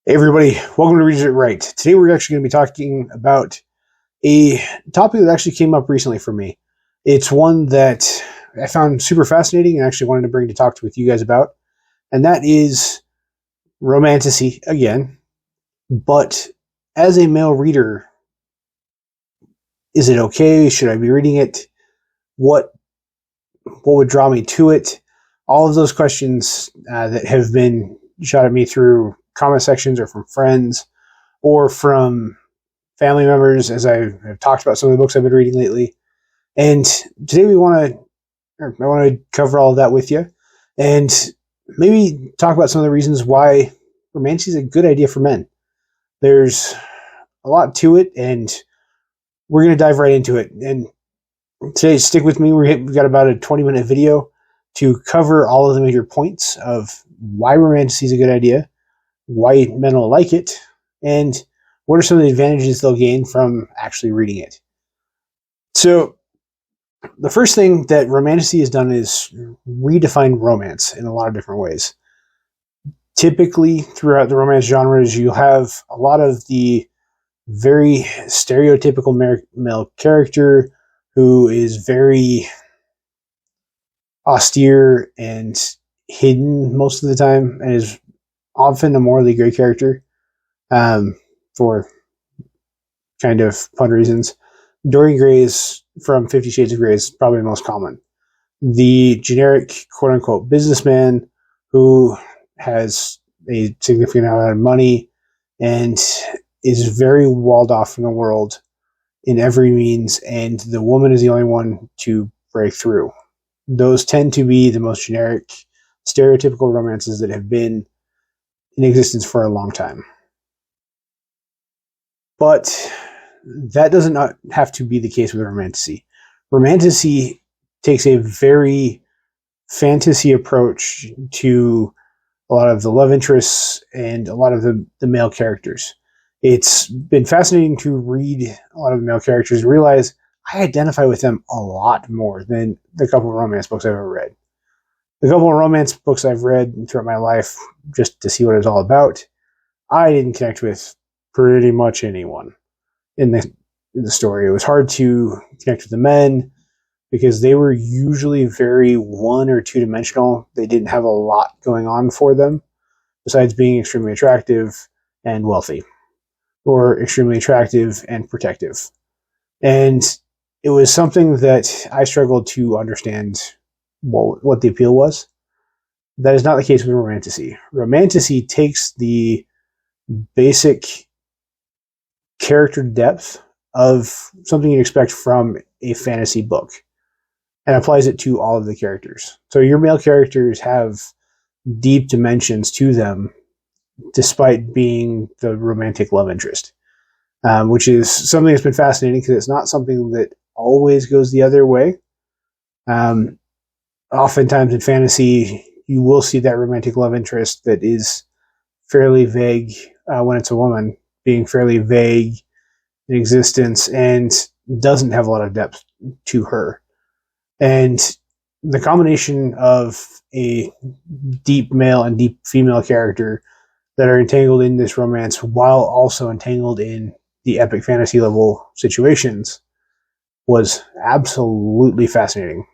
Hey everybody, welcome to Read It Right. Today we're actually going to be talking about a topic that actually came up recently for me. It's one that I found super fascinating and actually wanted to bring to talk with you guys about, and that is romantasy again. But as a male reader, is it okay? Should I be reading it? What would draw me to it? All of those questions that have been shot at me through comment sections or from friends or from family members as I've talked about some of the books I've been reading lately. And today I want to cover all of that with you and maybe talk about some of the reasons why romantasy is a good idea for men. There's a lot to it, and we're going to dive right into it. And today, stick with me. We've got about a 20-minute video to cover all of the major points of why romantasy is a good idea, why men will like it, and what are some of the advantages they'll gain from actually reading it. So, the first thing that romantasy has done is redefine romance in a lot of different ways. Typically, throughout the romance genres, you'll have a lot of the very stereotypical male character who is very austere and hidden most of the time, and is often a morally gray character for kind of fun reasons. Dorian Gray is from 50 Shades of Grey is probably the most common. The generic quote-unquote businessman who has a significant amount of money and is very walled off from the world in every means, and the woman is the only one to break through. Those tend to be the most generic, stereotypical romances that have been in existence for a long time. But that does not have to be the case with romantasy. Romantasy takes a very fantasy approach to a lot of the love interests and a lot of the male characters. It's been fascinating to read a lot of the male characters and realize I identify with them a lot more than the couple of romance books I've ever read. The couple of romance books I've read throughout my life, just to see what it's all about, I didn't connect with pretty much anyone in the story. It was hard to connect with the men because they were usually very one or two dimensional. They didn't have a lot going on for them besides being extremely attractive and wealthy, or extremely attractive and protective. And it was something that I struggled to understand what the appeal was. That is not the case with romantasy. Romantasy takes the basic character depth of something you'd expect from a fantasy book and applies it to all of the characters. So your male characters have deep dimensions to them despite being the romantic love interest, which is something that's been fascinating because it's not something that always goes the other way. Oftentimes in fantasy, you will see that romantic love interest that is fairly vague when it's a woman, being fairly vague in existence and doesn't have a lot of depth to her. And the combination of a deep male and deep female character that are entangled in this romance while also entangled in the epic fantasy level situations was absolutely fascinating.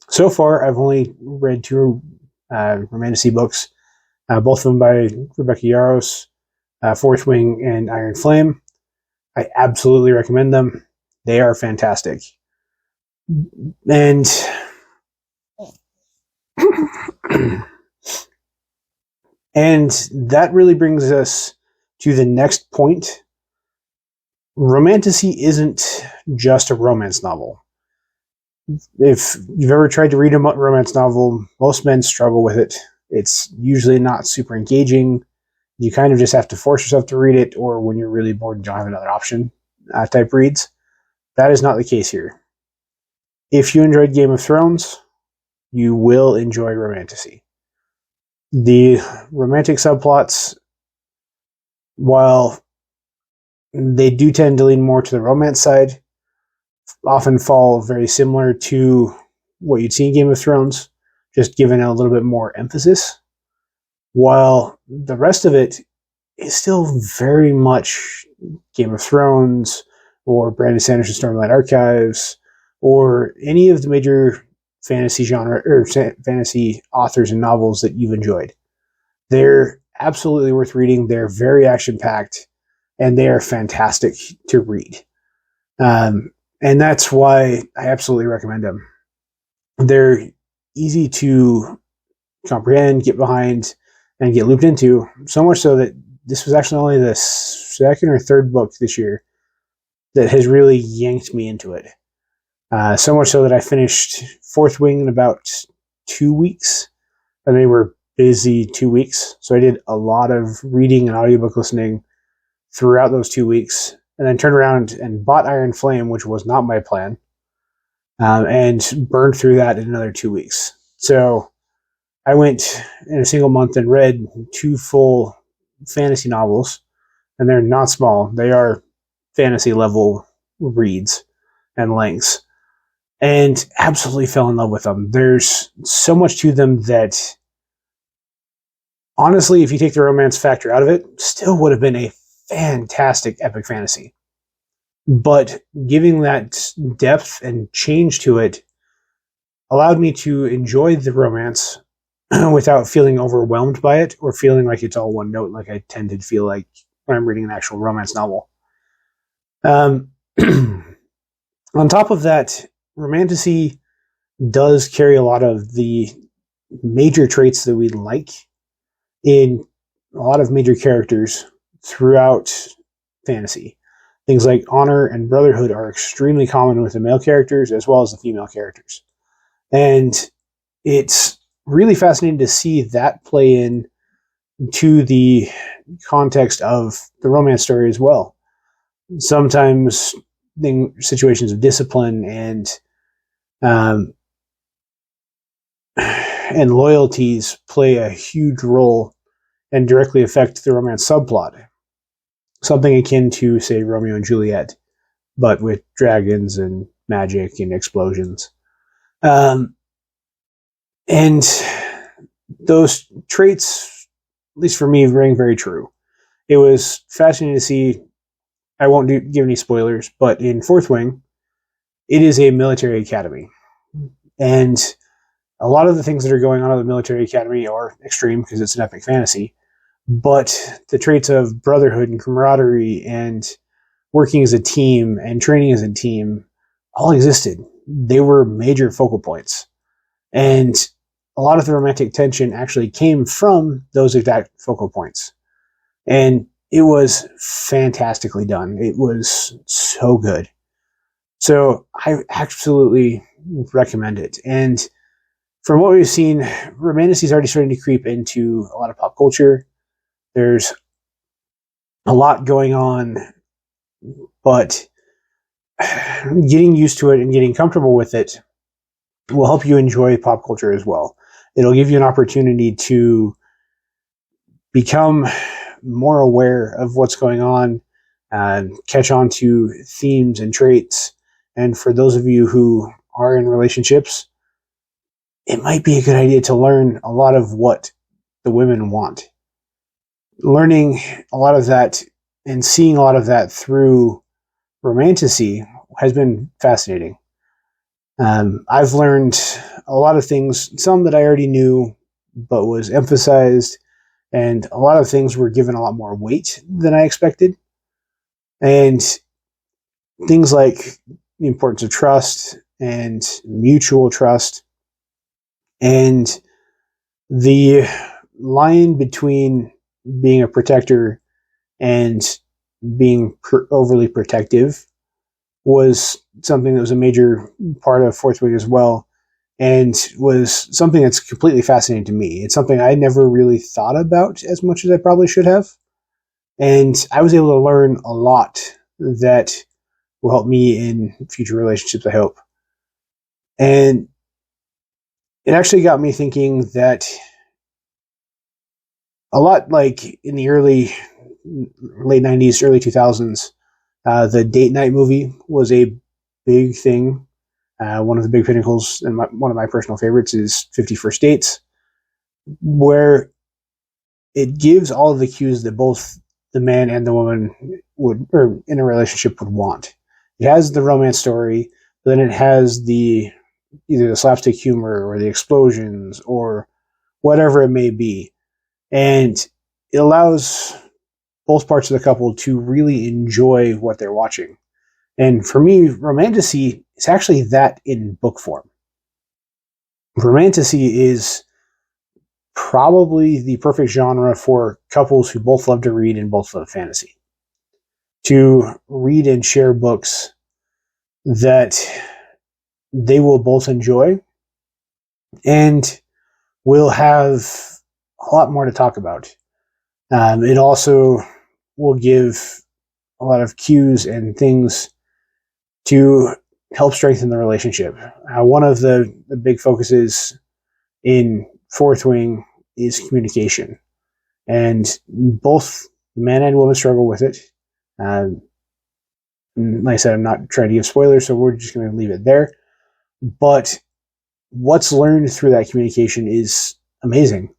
So far, I've only read two romantasy books, both of them by Rebecca Yarros, Fourth Wing and Iron Flame. I absolutely recommend them. They are fantastic. And and that really brings us to the next point. Romantasy isn't just a romance novel. If you've ever tried to read a romance novel, most men struggle with it. It's usually not super engaging. You kind of just have to force yourself to read it, or when you're really bored and don't have another option type reads. That is not the case here. If you enjoyed Game of Thrones, you will enjoy romantasy. The romantic subplots, while they do tend to lean more to the romance side, often fall very similar to what you'd see in Game of Thrones, just given a little bit more emphasis. While the rest of it is still very much Game of Thrones or Brandon Sanderson's Stormlight Archives or any of the major fantasy genre or fantasy authors and novels that you've enjoyed. They're absolutely worth reading. They're very action packed and they are fantastic to read. And that's why I absolutely recommend them. They're easy to comprehend, get behind, and get looped into, so much so that this was actually only the second or third book this year that has really yanked me into it. So much so that I finished Fourth Wing in about 2 weeks, and they were busy 2 weeks. So I did a lot of reading and audiobook listening throughout those 2 weeks, and then turned around and bought Iron Flame, which was not my plan, and burned through that in another 2 weeks. So I went in a single month and read 2 full fantasy novels, and they're not small. They are fantasy level reads and lengths, and absolutely fell in love with them. There's so much to them that, honestly, if you take the romance factor out of it, still would have been a fantastic epic fantasy. But giving that depth and change to it allowed me to enjoy the romance without feeling overwhelmed by it or feeling like it's all one note, like I tend to feel like when I'm reading an actual romance novel. On top of that, Romantasy does carry a lot of the major traits that we like in a lot of major characters throughout fantasy. Things like honor and brotherhood are extremely common with the male characters as well as the female characters. And it's really fascinating to see that play in to the context of the romance story as well. Sometimes situations of discipline and loyalties play a huge role and directly affect the romance subplot. Something akin to, say, Romeo and Juliet, but with dragons and magic and explosions. And those traits, at least for me, rang very true. It was fascinating to see. I won't give any spoilers, but in Fourth Wing, it is a military academy. And a lot of the things that are going on at the military academy are extreme because it's an epic fantasy. But the traits of brotherhood and camaraderie and working as a team and training as a team all existed. They were major focal points. And a lot of the romantic tension actually came from those exact focal points. And it was fantastically done. It was so good. So I absolutely recommend it. And from what we've seen, Romantasy is already starting to creep into a lot of pop culture. There's a lot going on, but getting used to it and getting comfortable with it will help you enjoy pop culture as well. It'll give you an opportunity to become more aware of what's going on and catch on to themes and traits. And for those of you who are in relationships, it might be a good idea to learn a lot of what the women want. Learning a lot of that and seeing a lot of that through Romantasy has been fascinating. I've learned a lot of things, some that I already knew, but was emphasized, and a lot of things were given a lot more weight than I expected. And things like the importance of trust and mutual trust and the line between being a protector and being overly protective was something that was a major part of Fourth Wing as well, and was something that's completely fascinating to me. It's something I never really thought about as much as I probably should have, and I was able to learn a lot that will help me in future relationships, I hope. And it actually got me thinking that a lot like in the late 90s, early 2000s, the date night movie was a big thing. One of the big pinnacles and one of my personal favorites is 50 First Dates, where it gives all of the cues that both the man and the woman would, or in a relationship, would want. It has the romance story, but then it has the either the slapstick humor or the explosions or whatever it may be, and it allows both parts of the couple to really enjoy what they're watching. And for me, Romantasy is actually that in book form. Romantasy is probably the perfect genre for couples who both love to read and both love fantasy. To read and share books that they will both enjoy and will have a lot more to talk about. It also will give a lot of cues and things to help strengthen the relationship. One of the big focuses in Fourth Wing is communication. And both man and woman struggle with it. Like I said, I'm not trying to give spoilers, so we're just going to leave it there. But what's learned through that communication is amazing.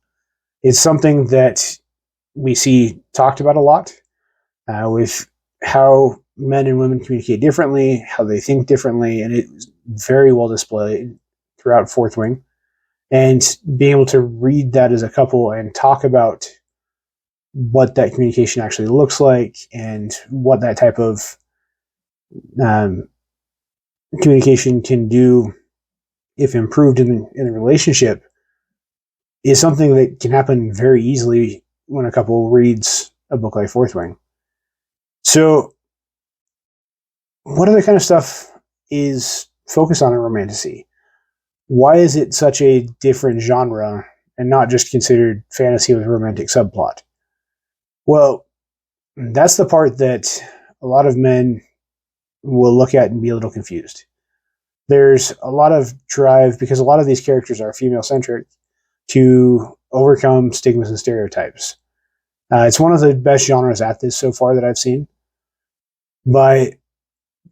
It's something that we see talked about a lot with how men and women communicate differently, how they think differently, and it's very well displayed throughout Fourth Wing. And being able to read that as a couple and talk about what that communication actually looks like and what that type of communication can do if improved in a relationship is something that can happen very easily when a couple reads a book like Fourth Wing. So, what other kind of stuff is focused on in Romantasy? Why is it such a different genre and not just considered fantasy with a romantic subplot? Well, that's the part that a lot of men will look at and be a little confused. There's a lot of drive, because a lot of these characters are female-centric, to overcome stigmas and stereotypes. It's one of the best genres at this so far that I've seen. By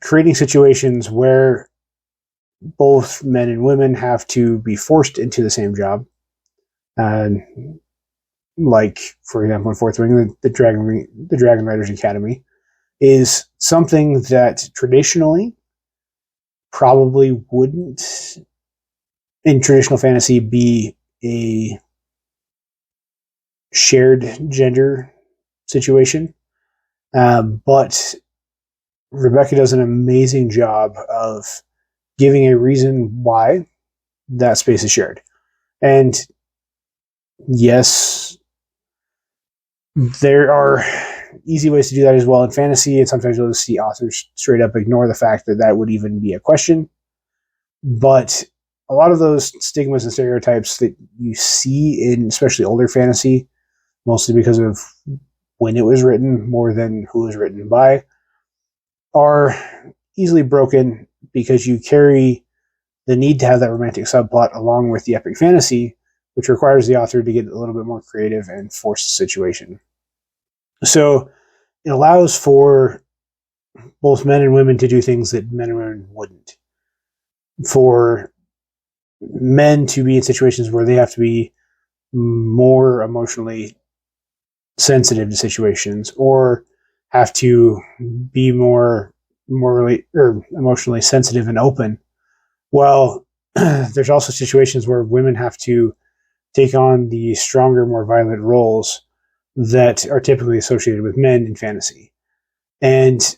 creating situations where both men and women have to be forced into the same job, like, for example, in Fourth Wing, the Dragon Riders Academy, is something that traditionally probably wouldn't, in traditional fantasy, be a shared gender situation. But Rebecca does an amazing job of giving a reason why that space is shared. And yes, there are easy ways to do that as well in fantasy, and sometimes you'll just see authors straight up ignore the fact that that would even be a question. But a lot of those stigmas and stereotypes that you see in especially older fantasy, mostly because of when it was written more than who it was written by, are easily broken because you carry the need to have that romantic subplot along with the epic fantasy, which requires the author to get a little bit more creative and force the situation. So it allows for both men and women to do things that men and women wouldn't. For men to be in situations where they have to be more emotionally sensitive to situations, or have to be more emotionally sensitive and open. Well, there's also situations where women have to take on the stronger, more violent roles that are typically associated with men in fantasy. And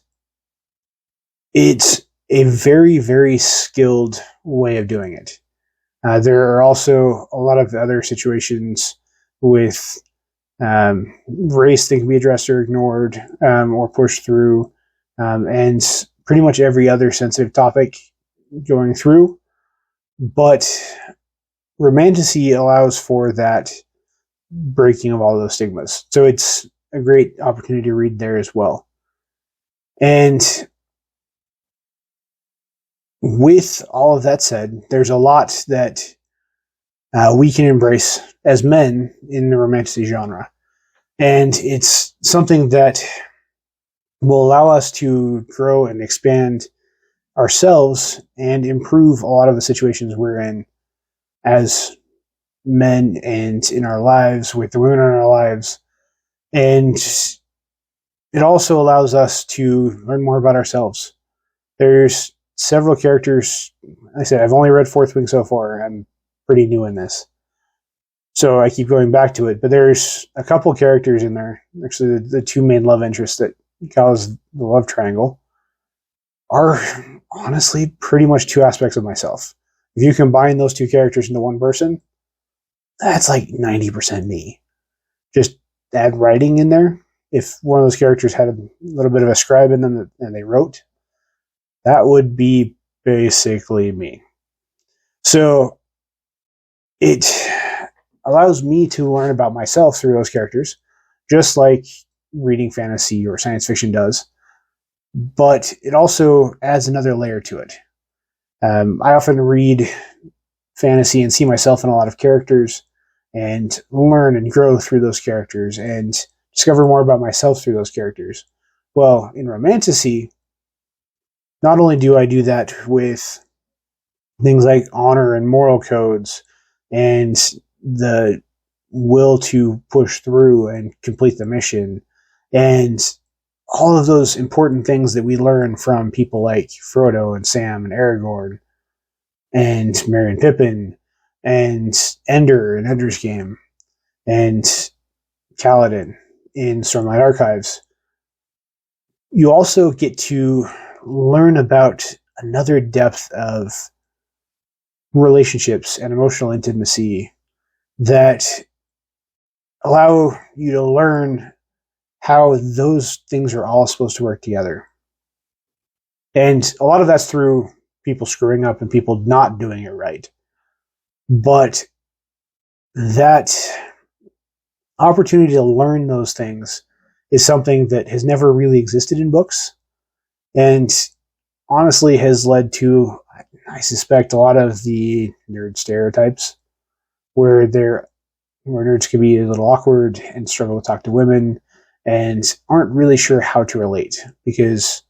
it's a very, very skilled way of doing it. There are also a lot of other situations with race that can be addressed or ignored or pushed through, and pretty much every other sensitive topic going through. But Romantasy allows for that breaking of all those stigmas. So it's a great opportunity to read there as well. And with all of that said, there's a lot that we can embrace as men in the Romantasy genre. And it's something that will allow us to grow and expand ourselves and improve a lot of the situations we're in as men and in our lives, with the women in our lives. And it also allows us to learn more about ourselves. There's several characters. Like I said, I've only read Fourth Wing so far. I'm pretty new in this, so I keep going back to it. But there's a couple characters in there. Actually, the two main love interests that cause the love triangle are honestly pretty much two aspects of myself. If you combine those two characters into one person, that's like 90% me. Just add writing in there. If one of those characters had a little bit of a scribe in them and they wrote, that would be basically me. So it allows me to learn about myself through those characters, just like reading fantasy or science fiction does. But it also adds another layer to it. I often read fantasy and see myself in a lot of characters and learn and grow through those characters and discover more about myself through those characters. Well, in Romantasy, not only do I do that with things like honor and moral codes and the will to push through and complete the mission and all of those important things that we learn from people like Frodo and Sam and Aragorn and Merry and Pippin and Ender in Ender's Game and Kaladin in Stormlight Archives. You also get to learn about another depth of relationships and emotional intimacy that allow you to learn how those things are all supposed to work together. And a lot of that's through people screwing up and people not doing it right. But that opportunity to learn those things is something that has never really existed in books and honestly has led to, I suspect, a lot of the nerd stereotypes where nerds can be a little awkward and struggle to talk to women and aren't really sure how to relate, because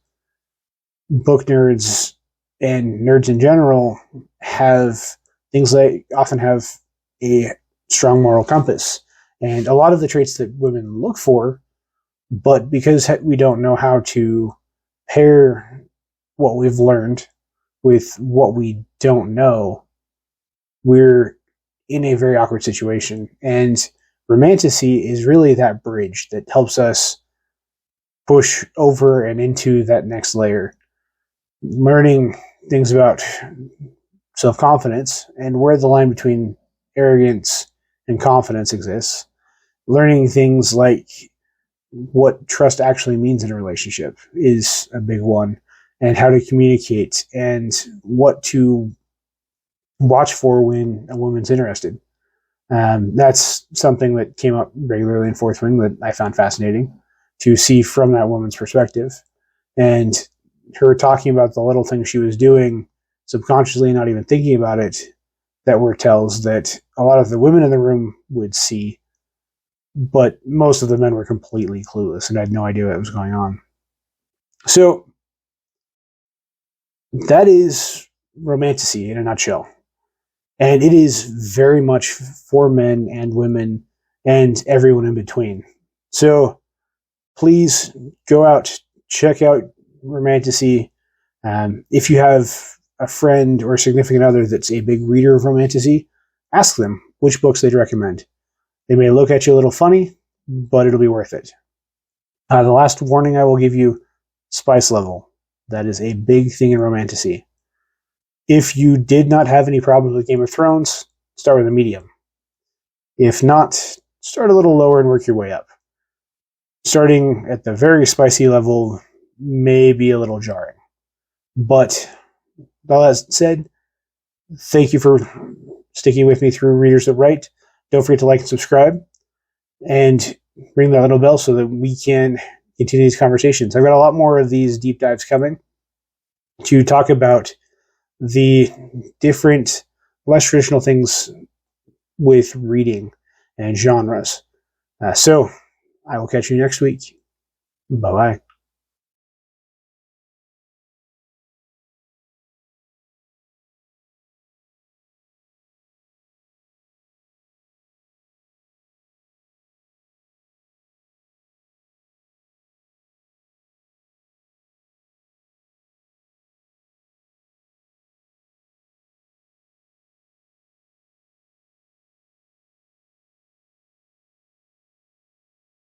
book nerds and nerds in general have things like often have a strong moral compass and a lot of the traits that women look for, but because we don't know how to pair what we've learned with what we don't know, we're in a very awkward situation. And Romantasy is really that bridge that helps us push over and into that next layer, learning things about self-confidence and where the line between arrogance and confidence exists, learning things like what trust actually means in a relationship is a big one, and how to communicate and what to watch for when a woman's interested. That's something that came up regularly in Fourth Wing that I found fascinating to see from that woman's perspective. And her talking about the little things she was doing subconsciously, not even thinking about it, that were tells that a lot of the women in the room would see, but most of the men were completely clueless and had no idea what was going on. So that is Romantasy in a nutshell. And it is very much for men and women and everyone in between. So please go out, check out Romantasy. If you have a friend or a significant other that's a big reader of Romantasy, ask them which books they'd recommend. They may look at you a little funny, but it'll be worth it. The last warning I will give you, spice level. That is a big thing in Romantasy. If you did not have any problems with Game of Thrones, start with a medium. If not, start a little lower and work your way up. Starting at the very spicy level may be a little jarring. But all that said, thank you for sticking with me through Readers That Write. Don't forget to like and subscribe and ring that little bell so that we can continue these conversations. I've got a lot more of these deep dives coming to talk about the different, less traditional things with reading and genres. So I will catch you next week. Bye-bye.